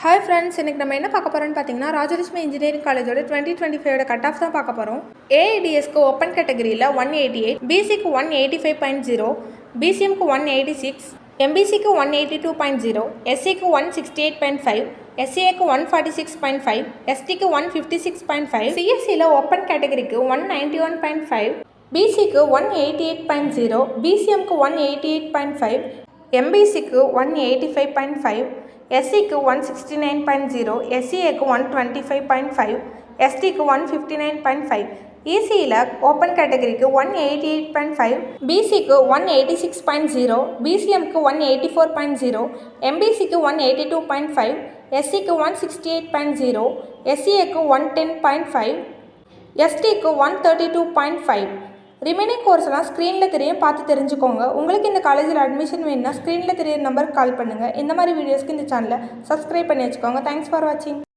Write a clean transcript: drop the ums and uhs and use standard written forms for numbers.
Hi friends, இன்னைக்கு நம்ம என்ன பார்க்க போறோம்னு பார்த்தீங்கன்னா ராஜலட்சுமி இன்ஜினியரிங் காலேஜோட 2025 கட் ஆஃப் தான் பார்க்க போறோம். AIDSக்கு ஓப்பன் கேட்டகரியில் 188, BCக்கு 185.0, BCMக்கு 186, MBCக்கு 182.0, SCக்கு 168.5, SCAக்கு 146.5, STக்கு 156.5, CSCல ஓப்பன் கேட்டகரிக்கு 191.5, BCக்கு 188.0, BCMக்கு 188.5, MBCக்கு 185.5, SCக்கு 169.0, SCAக்கு 125.5, STக்கு 159.5, ECல ஓப்பன் கேட்டகரிக்கு 188.5, BCக்கு 186.0, BCMக்கு 184.0, MBCக்கு 182.5, SCக்கு 168.0, SCAக்கு 110.5, STக்கு 132.5. ரிமைனிங் கோர்ஸ்லாம் ஸ்க்ரீனில் தெரியும், பார்த்து தெரிஞ்சுக்கோங்க. உங்களுக்கு இந்த காலேஜில் அட்மிஷன் வேணும்னா ஸ்க்ரீனில் தெரியுற நம்பருக்கு கால் பண்ணுங்கள். இந்த மாதிரி வீடியோஸ்க்கு இந்த சேனலை சப்ஸ்கிரைப் பண்ணி வச்சுக்கோங்க. தேங்க்ஸ் ஃபார் வாட்சிங்.